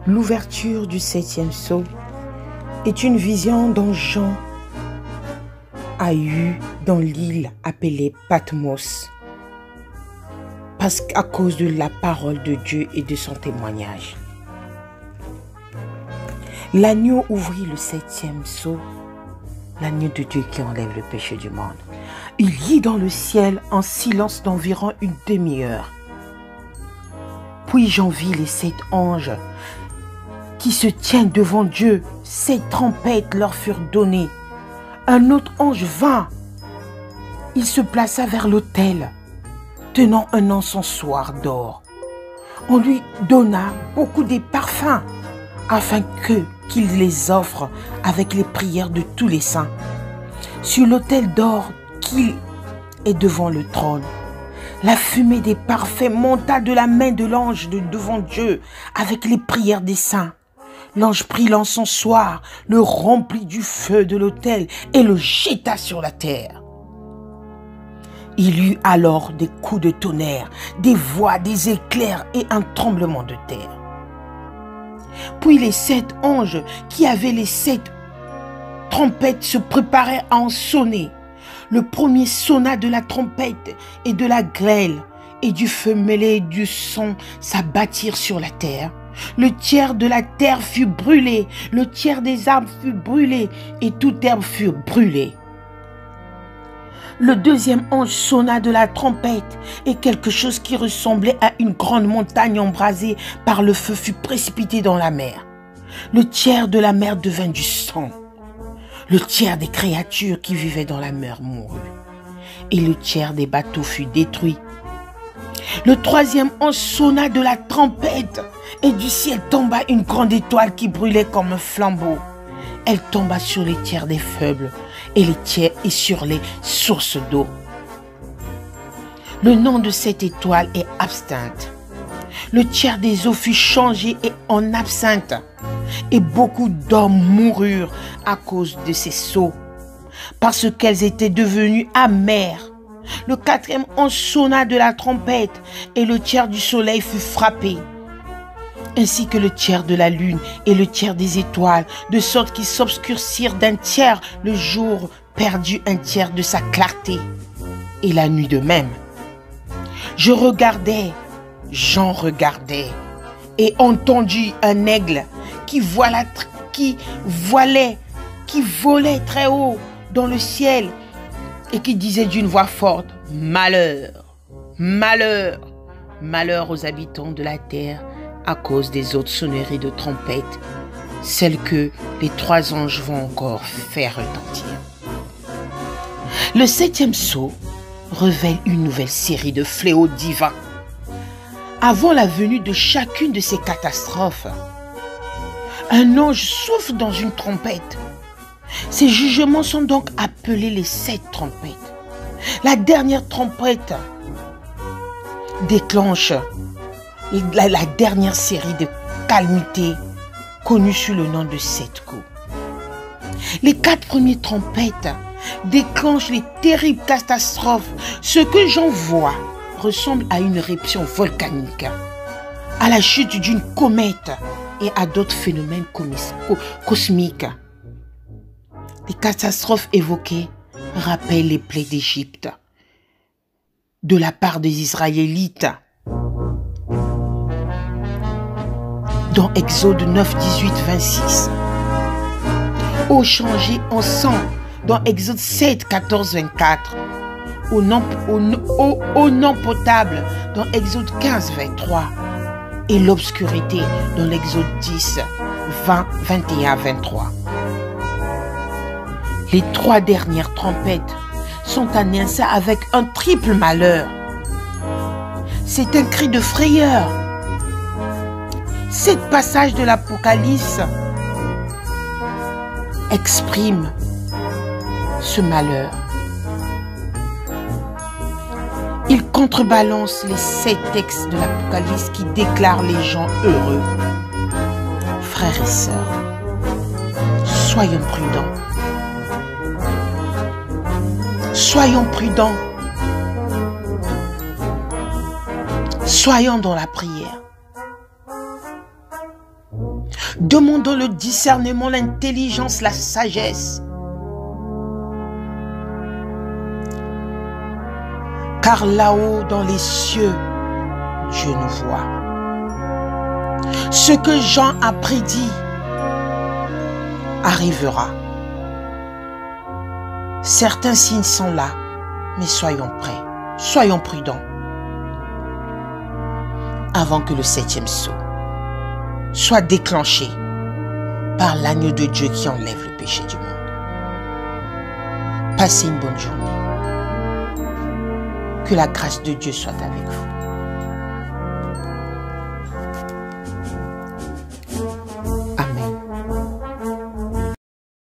L'ouverture du 7e sceau est une vision dont Jean a eu dans l'île appelée Patmos, parce qu'à cause de la parole de Dieu et de son témoignage. L'agneau ouvrit le 7e sceau, l'agneau de Dieu qui enlève le péché du monde. Il lit dans le ciel en silence d'environ une demi-heure. Puis j'en vis les 7 anges qui se tiennent devant Dieu. 7 trompettes leur furent données. Un autre ange vint. Il se plaça vers l'autel, tenant un encensoir d'or. On lui donna beaucoup de parfums, afin qu'il les offre avec les prières de tous les saints. Sur l'autel d'or qui est devant le trône, la fumée des parfums monta de la main de l'ange devant Dieu avec les prières des saints. L'ange prit l'encensoir, le remplit du feu de l'autel et le jeta sur la terre. Il y eut alors des coups de tonnerre, des voix, des éclairs et un tremblement de terre. Puis les 7 anges qui avaient les 7 trompettes se préparaient à en sonner. Le premier sonna de la trompette et de la grêle, et du feu mêlé du son s'abattirent sur la terre. Le tiers de la terre fut brûlé, le tiers des arbres fut brûlé, et toute herbe fut brûlée. Le deuxième ange sonna de la trompette, et quelque chose qui ressemblait à une grande montagne embrasée par le feu fut précipité dans la mer. Le tiers de la mer devint du sang. Le tiers des créatures qui vivaient dans la mer mourut, et le tiers des bateaux fut détruit. Le troisième ange sonna de la trompette, et du ciel tomba une grande étoile qui brûlait comme un flambeau. Elle tomba sur les tiers des faibles et sur les sources d'eau. Le nom de cette étoile est absinthe. Le tiers des eaux fut changé en absinthe, et beaucoup d'hommes moururent à cause de ces seaux, parce qu'elles étaient devenues amères. Le quatrième ange sonna de la trompette, et le tiers du soleil fut frappé, ainsi que le tiers de la lune et le tiers des étoiles, de sorte qu'ils s'obscurcirent d'un tiers. Le jour perdit un tiers de sa clarté, et la nuit de même. J'en regardais, et entendis un aigle qui volait très haut dans le ciel, et qui disait d'une voix forte: malheur, malheur, malheur aux habitants de la terre à cause des autres sonneries de trompette, celles que les 3 anges vont encore faire retentir. Le 7e sceau révèle une nouvelle série de fléaux divins. Avant la venue de chacune de ces catastrophes, un ange souffle dans une trompette. Ces jugements sont donc appelés les 7 trompettes. La dernière trompette déclenche la dernière série de calamités connues sous le nom de 7 coups. Les 4 premières trompettes déclenchent les terribles catastrophes. Ce que j'en vois ressemble à une éruption volcanique, à la chute d'une comète et à d'autres phénomènes cosmiques. Les catastrophes évoquées rappellent les plaies d'Égypte de la part des Israélites dans Exode 9, 18, 26. Eau changée en sang dans Exode 7, 14, 24. Eau non potable dans Exode 15, 23. Et l'obscurité dans l'Exode 10, 20, 21, 23. Les 3 dernières trompettes sont annoncées avec un triple malheur. C'est un cri de frayeur. 7 passages de l'Apocalypse expriment ce malheur. Il contrebalance les 7 textes de l'Apocalypse qui déclarent les gens heureux. Frères et sœurs, soyons prudents. Soyons prudents. Soyons dans la prière. Demandons le discernement, l'intelligence, la sagesse. Car là-haut, dans les cieux, Dieu nous voit. Ce que Jean a prédit arrivera. Certains signes sont là, mais soyons prêts, soyons prudents. Avant que le 7e sceau soit déclenché par l'agneau de Dieu qui enlève le péché du monde. Passez une bonne journée. Que la grâce de Dieu soit avec vous.